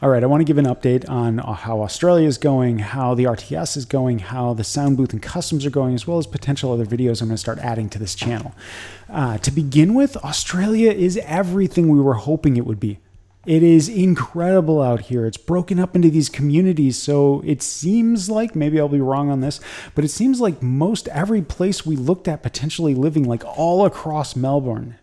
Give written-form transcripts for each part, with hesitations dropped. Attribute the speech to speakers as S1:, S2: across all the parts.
S1: All right, I want to give an update on how Australia is going, how the RTS is going, how the sound booth and customs are going, as well as potential other videos I'm going to start adding to this channel. To begin with, Australia is everything we were hoping it would be. It is incredible out here. It's broken up into these communities, so it seems like, maybe I'll be wrong on this, but it seems like most every place we looked at potentially living, like all across Melbourne,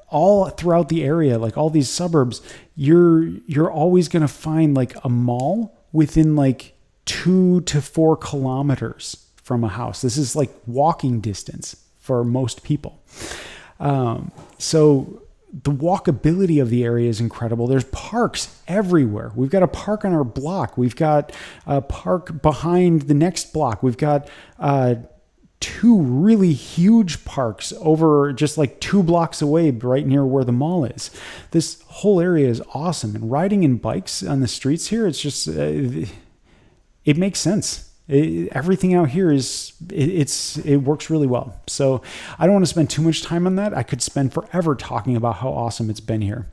S1: all throughout the area, like all these suburbs, you're always going to find like a mall within like 2 to 4 kilometers from a house. This is like walking distance for most people. So the walkability of the area is incredible. There's parks everywhere. We've got a park on our block. We've got a park behind the next block. We've got 2 really huge parks over just like 2 blocks away, right near where the mall is. This whole area is awesome. And riding in bikes on the streets here, it's just, it makes sense. Everything out here it works really well. So I don't want to spend too much time on that. I could spend forever talking about how awesome it's been here.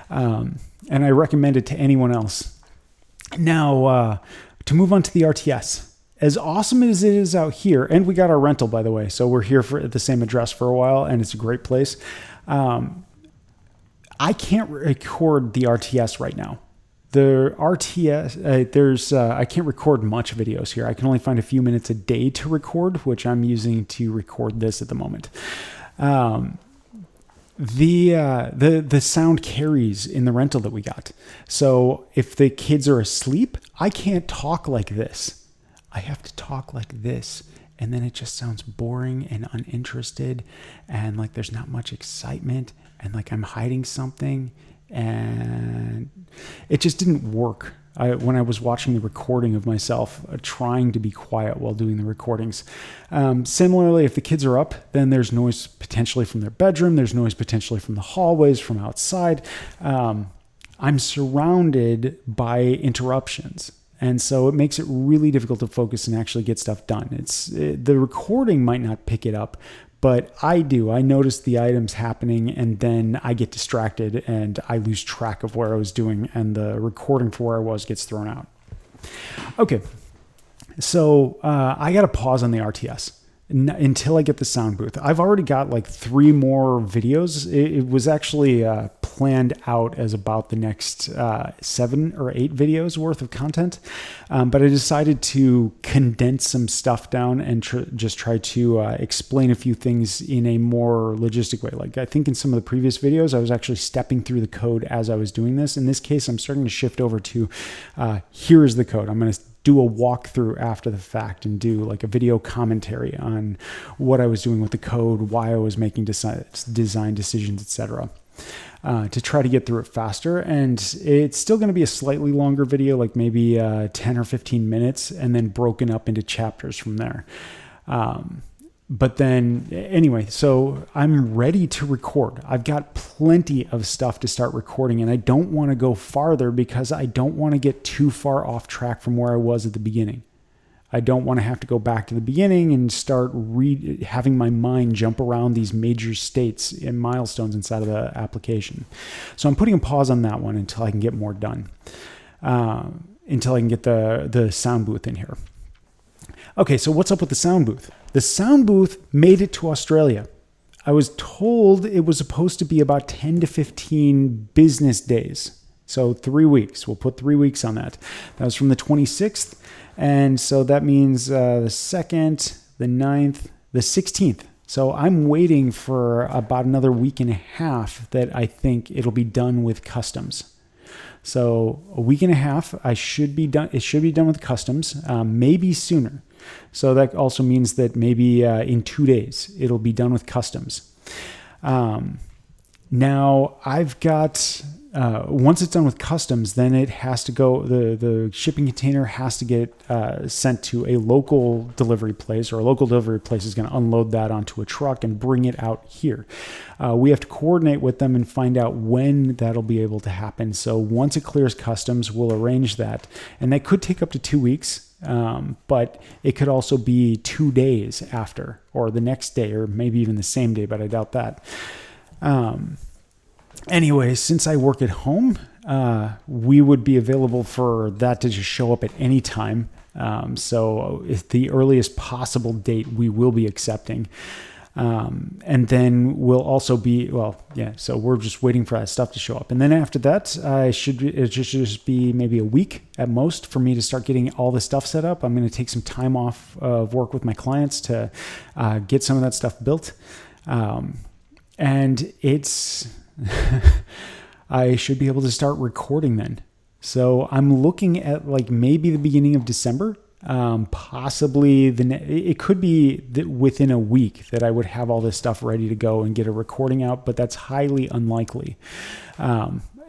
S1: And I recommend it to anyone else. Now, to move on to the RTS. As awesome as it is out here, and we got our rental, by the way, so we're here at the same address for a while, and it's a great place. I can't record the RTS right now. The RTS, I can't record much videos here. I can only find a few minutes a day to record, which I'm using to record this at the moment. The sound carries in the rental that we got. So if the kids are asleep, I can't talk like this. I have to talk like this. And then it just sounds boring and uninterested. And like there's not much excitement. And like I'm hiding something. And it just didn't work. When I was watching the recording of myself trying to be quiet while doing the recordings. Similarly, if the kids are up, then there's noise potentially from their bedroom. There's noise potentially from the hallways, from outside. I'm surrounded by interruptions. And so it makes it really difficult to focus and actually get stuff done. The recording might not pick it up, but I do. I notice the items happening and then I get distracted and I lose track of where I was doing and the recording for where I was gets thrown out. Okay, so I got to pause on the RTS until I get the sound booth. I've already got like 3 more videos. It was actually planned out as about the next 7 or 8 videos worth of content. But I decided to condense some stuff down and just try to explain a few things in a more logistic way. Like I think in some of the previous videos, I was actually stepping through the code as I was doing this. In this case, I'm starting to shift over to here is the code. I'm going to do a walkthrough after the fact and do like a video commentary on what I was doing with the code, why I was making design decisions, etc. To try to get through it faster. And it's still going to be a slightly longer video, like maybe 10 or 15 minutes, and then broken up into chapters from there. But then anyway, so I'm ready to record. I've got plenty of stuff to start recording, and I don't want to go farther because I don't want to get too far off track from where I was at the beginning. I don't want to have to go back to the beginning and start having my mind jump around these major states and milestones inside of the application. So I'm putting a pause on that one until I can get more done, until I can get the sound booth in here. Okay, so what's up with the sound booth? The sound booth made it to Australia. I was told it was supposed to be about 10 to 15 business days. So 3 weeks. We'll put 3 weeks on that. That was from the 26th. And so that means the 2nd, the 9th, the 16th. So I'm waiting for about another week and a half that I think it'll be done with customs. So a week and a half, I should be done. It should be done with customs, maybe sooner. So that also means that maybe in 2 days, it'll be done with customs. Now I've got, once it's done with customs, then it has to go, the shipping container has to get sent to a local delivery place, or a local delivery place is going to unload that onto a truck and bring it out here. We have to coordinate with them and find out when that'll be able to happen. So once it clears customs, we'll arrange that. And that could take up to 2 weeks. But it could also be 2 days after, or the next day, or maybe even the same day, but I doubt that. Anyway, since I work at home, we would be available for that to just show up at any time. So if the earliest possible date we will be accepting. And then we'll also be, so we're just waiting for that stuff to show up. And then after that, it should just be maybe a week at most for me to start getting all the stuff set up. I'm going to take some time off of work with my clients to get some of that stuff built. And it's, I should be able to start recording then. So I'm looking at like maybe the beginning of December. Possibly it could be within a week that I would have all this stuff ready to go and get a recording out, but that's highly unlikely.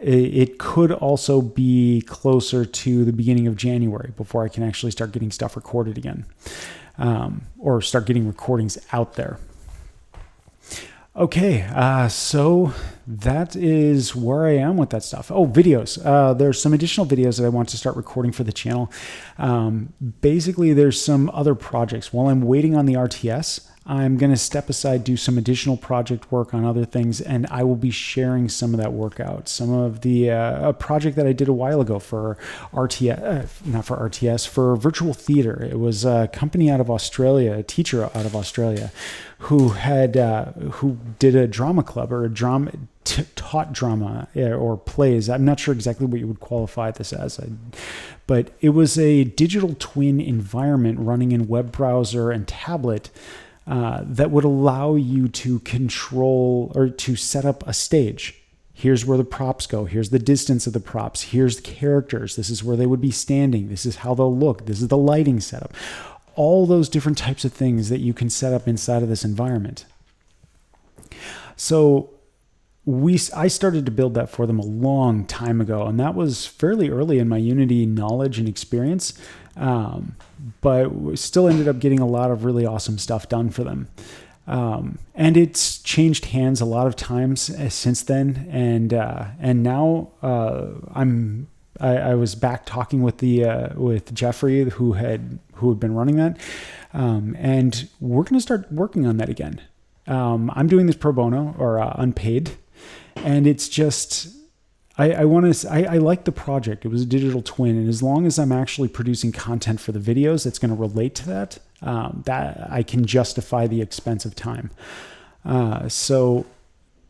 S1: It could also be closer to the beginning of January before I can actually start getting stuff recorded again, or start getting recordings out there. Okay, so that is where I am with that stuff. Oh, videos. There's some additional videos that I want to start recording for the channel. Basically, there's some other projects. While I'm waiting on the RTS, I'm going to step aside, do some additional project work on other things, and I will be sharing some of that work out. Some of the a project that I did a while ago for RTS, not for RTS, for virtual theater. It was a company out of Australia, a teacher out of Australia, who did a drama club or taught drama or plays. I'm not sure exactly what you would qualify this as, but it was a digital twin environment running in web browser and tablet. That would allow you to control or to set up a stage. Here's where the props go. Here's the distance of the props. Here's the characters. This is where they would be standing. This is how they'll look. This is the lighting setup. All those different types of things that you can set up inside of this environment. So I started to build that for them a long time ago, and that was fairly early in my Unity knowledge and experience. But we still ended up getting a lot of really awesome stuff done for them. And it's changed hands a lot of times since then. And now, I was back talking with Jeffrey, who had been running that. And we're going to start working on that again. I'm doing this pro bono or unpaid, and it's just, I like the project. It was a digital twin, and as long as I'm actually producing content for the videos that's going to relate to that, that I can justify the expense of time. So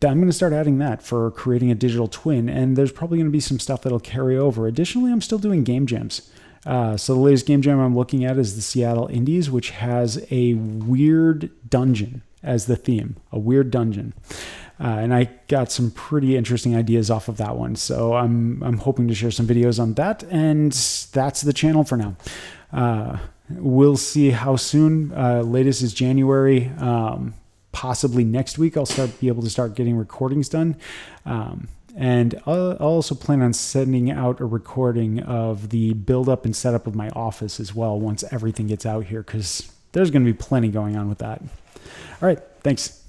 S1: I'm going to start adding that for creating a digital twin, and there's probably going to be some stuff that'll carry over. Additionally, I'm still doing game jams. So the latest game jam I'm looking at is the Seattle Indies, which has a weird dungeon as the theme, a weird dungeon. And I got some pretty interesting ideas off of that one. So I'm hoping to share some videos on that, and that's the channel for now. We'll see how soon. Latest is January. Possibly next week I'll be able to start getting recordings done. And I'll also plan on sending out a recording of the build up and setup of my office as well once everything gets out here, because there's going to be plenty going on with that. All right, thanks.